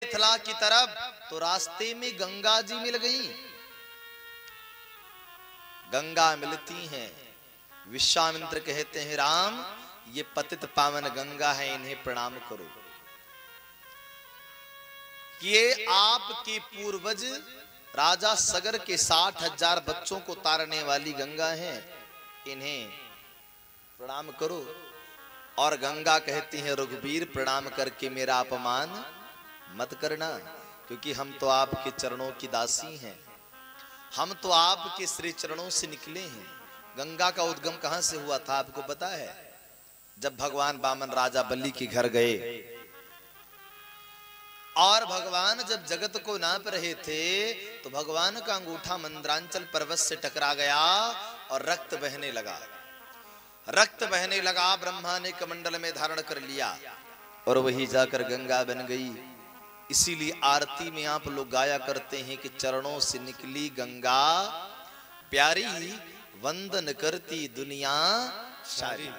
मिथिला की तरफ तो रास्ते में गंगा जी मिल गई। गंगा मिलती हैं, विश्वामित्र कहते हैं राम ये पतित पावन गंगा है, इन्हें प्रणाम करो। ये आपके पूर्वज राजा सगर के 60,000 बच्चों को तारने वाली गंगा है, इन्हें प्रणाम करो। और गंगा कहती है रघुवीर प्रणाम करके मेरा अपमान मत करना, क्योंकि हम तो आपके चरणों की दासी हैं, हम तो आपके श्री चरणों से निकले हैं। गंगा का उद्गम कहां से हुआ था आपको पता है? जब भगवान वामन राजा बलि के घर गए और भगवान जब जगत को नाप रहे थे तो भगवान का अंगूठा मंद्रांचल पर्वत से टकरा गया और रक्त बहने लगा। रक्त बहने लगा, ब्रह्मा ने कमंडल में धारण कर लिया और वही जाकर गंगा बन गई। इसीलिए आरती में आप लोग गाया करते हैं कि चरणों से निकली गंगा प्यारी, वंदन करती दुनिया सारी।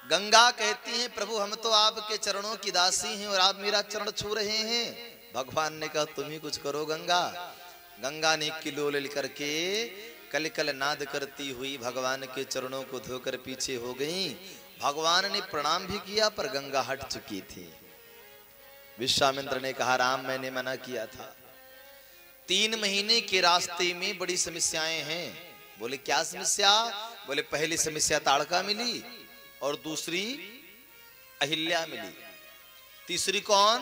गंगा कहती हैं प्रभु हम तो आपके चरणों की दासी हैं और आप मेरा चरण छू रहे हैं। भगवान ने कहा तुम ही कुछ करो गंगा। गंगा ने किलोल करके कल कल नाद करती हुई भगवान के चरणों को धोकर पीछे हो गई। भगवान ने प्रणाम भी किया पर गंगा हट चुकी थी। विश्वामित्र ने कहा राम मैंने मना किया था, 3 महीने के रास्ते में बड़ी समस्याएं हैं। बोले क्या समस्या? बोले पहली समस्या ताड़का मिली और दूसरी अहिल्या मिली, तीसरी कौन?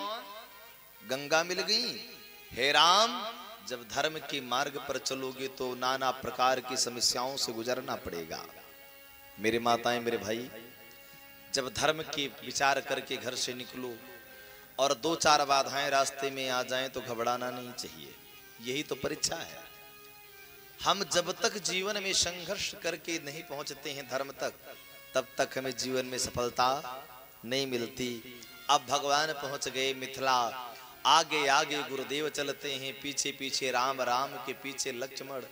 गंगा मिल गई। हे राम जब धर्म के मार्ग पर चलोगे तो नाना प्रकार की समस्याओं से गुजरना पड़ेगा। मेरे माताएं मेरे भाई, जब धर्म के विचार करके घर से निकलो और 2-4 बाधाएं रास्ते में आ जाएं तो घबराना नहीं चाहिए। यही तो परीक्षा है। हम जब तक जीवन में संघर्ष करके नहीं पहुंचते हैं धर्म तक, तब तक हमें जीवन में सफलता नहीं मिलती। अब भगवान पहुंच गए मिथिला, आगे आगे गुरुदेव चलते हैं, पीछे पीछे राम, राम के पीछे लक्ष्मण।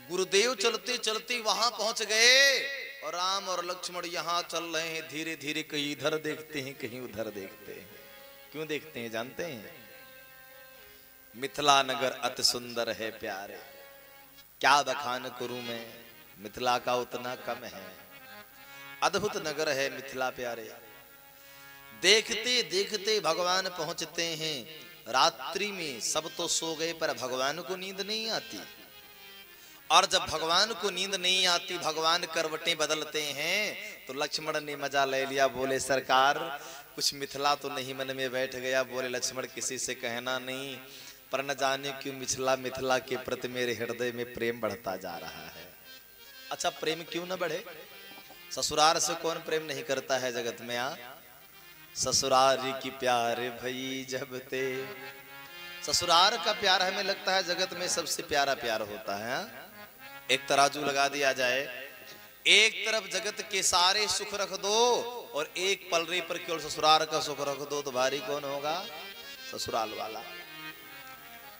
गुरुदेव चलते चलते वहां पहुंच गए और राम और लक्ष्मण यहां चल रहे हैं धीरे धीरे, कहीं इधर देखते हैं कहीं उधर देखते हैं। क्यों देखते हैं जानते हैं? मिथिला नगर अति सुंदर है प्यारे, क्या बखान करूं मैं, मिथिला का उतना कम है। अद्भुत नगर है मिथिला प्यारे। देखते देखते भगवान पहुंचते हैं। रात्रि में सब तो सो गए पर भगवान को नींद नहीं आती। और जब भगवान को नींद नहीं आती, भगवान करवटें बदलते हैं तो लक्ष्मण ने मजा ले लिया। बोले सरकार कुछ मिथिला तो नहीं मन में बैठ गया? बोले लक्ष्मण किसी से कहना नहीं, पर न जाने क्यों मिथिला के प्रति मेरे हृदय में प्रेम बढ़ता जा रहा है। अच्छा प्रेम क्यों न बढ़े? ससुराल से कौन प्रेम नहीं करता है जगत में? ससुरारी की प्यार भई जब ते, ससुराल का प्यार हमें लगता है जगत में सबसे प्यारा प्यार होता है। एक तराजू लगा दिया जाए, एक तरफ जगत के सारे सुख रख दो और एक पलड़ी पर केवल ससुराल का सुख रख दो तो भारी कौन होगा? ससुराल वाला।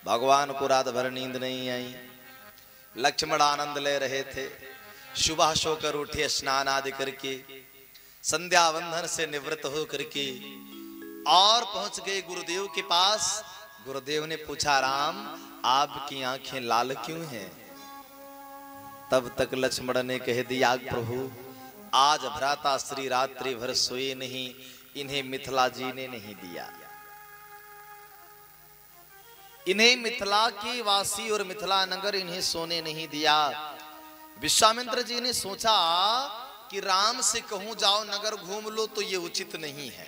भगवान को रात भर नींद नहीं आई। लक्ष्मण आनंद ले रहे थे। सुबह सोकर उठे, स्नान आदि करके, संध्या बंधन से निवृत्त होकर के और पहुंच गए गुरुदेव के पास। गुरुदेव ने पूछा राम आपकी आंखें लाल क्यों हैं? तब तक लक्ष्मण ने कह दिया प्रभु आज भ्राता श्री रात्रि भर सोए नहीं, इन्हें मिथिला जी ने नहीं दिया। इन्हें मिथिला की वासी और मिथिला नगर इन्हें सोने नहीं दिया। विश्वामित्र जी ने सोचा कि राम से कहूं जाओ नगर घूम लो तो ये उचित नहीं है,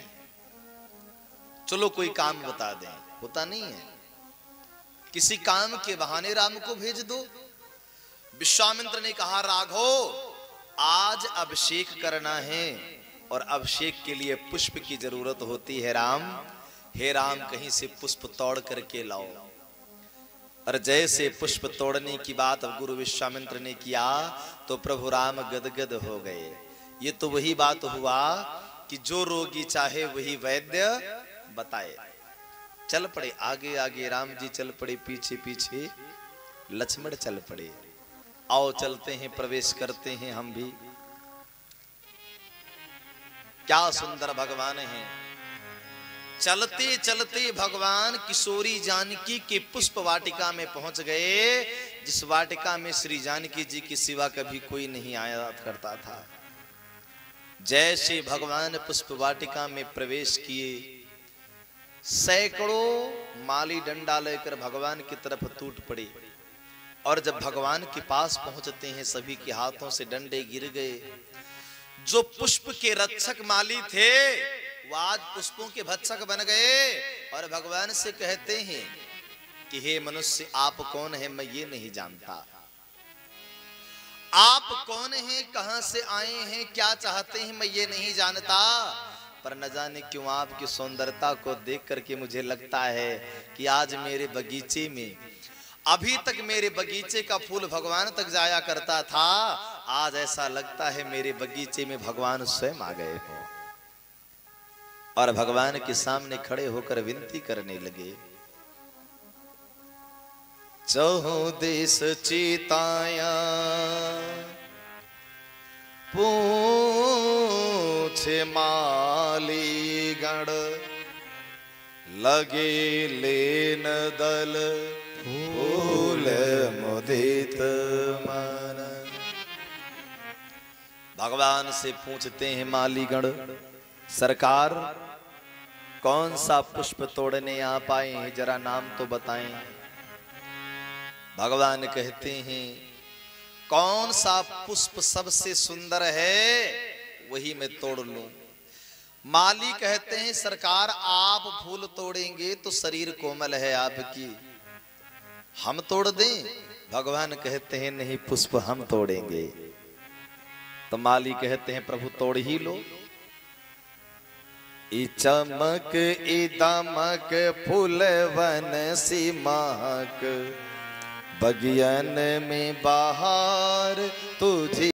चलो कोई काम बता दें। होता नहीं है, किसी काम के बहाने राम को भेज दो। विश्वामित्र ने कहा राघव आज अभिषेक करना है और अभिषेक के लिए पुष्प की जरूरत होती है राम। हे राम कहीं से पुष्प तोड़ करके लाओ। और जैसे पुष्प तोड़ने की बात अब गुरु विश्वामित्र ने किया तो प्रभु राम गदगद हो गए। ये तो वही बात हुआ कि जो रोगी चाहे वही वैद्य बताए। चल पड़े आगे आगे राम जी, चल पड़े पीछे पीछे लक्ष्मण चल पड़े। आओ चलते हैं, प्रवेश करते हैं हम भी। क्या सुंदर भगवान हैं। चलते चलते भगवान किशोरी जानकी के पुष्प वाटिका में पहुंच गए, जिस वाटिका में श्री जानकी जी की सिवा कभी कोई नहीं आया करता था। जैसे भगवान पुष्प वाटिका में प्रवेश किए, सैकड़ों माली डंडा लेकर भगवान की तरफ टूट पड़े, और जब भगवान के पास पहुंचते हैं सभी के हाथों से डंडे गिर गए। जो पुष्प के रक्षक माली थे वो आज पुष्पों के भक्षक बन गए, और भगवान से कहते हैं कि हे मनुष्य, आप कौन है मैं ये नहीं जानता, आप कौन हैं, कहां से आए हैं, क्या चाहते हैं मैं ये नहीं जानता, पर न जाने क्यों आपकी सुंदरता को देख करके मुझे लगता है कि आज मेरे बगीचे में, अभी तक मेरे बगीचे का फूल भगवान तक जाया करता था, आज ऐसा लगता है मेरे बगीचे में भगवान स्वयं आ गए हो। और भगवान के सामने खड़े होकर विनती करने लगे, चहुं देश चिताया पूछे माली गण, लगे लेन दल फूल मुदित मन। भगवान से पूछते हैं मालीगण, सरकार कौन सा पुष्प तोड़ने आप आए हैं, जरा नाम तो बताएं। भगवान कहते हैं, कौन सा पुष्प सबसे सुंदर है वही मैं तोड़ लूं। माली कहते हैं, सरकार आप फूल तोड़ेंगे तो शरीर कोमल है आपकी, हम तोड़ दें। भगवान कहते हैं, नहीं, पुष्प हम तोड़ेंगे। तो माली कहते हैं, प्रभु तोड़ ही लो। ई चमक ई दमक फूलवन सी महक, बगियन में बहार तुझी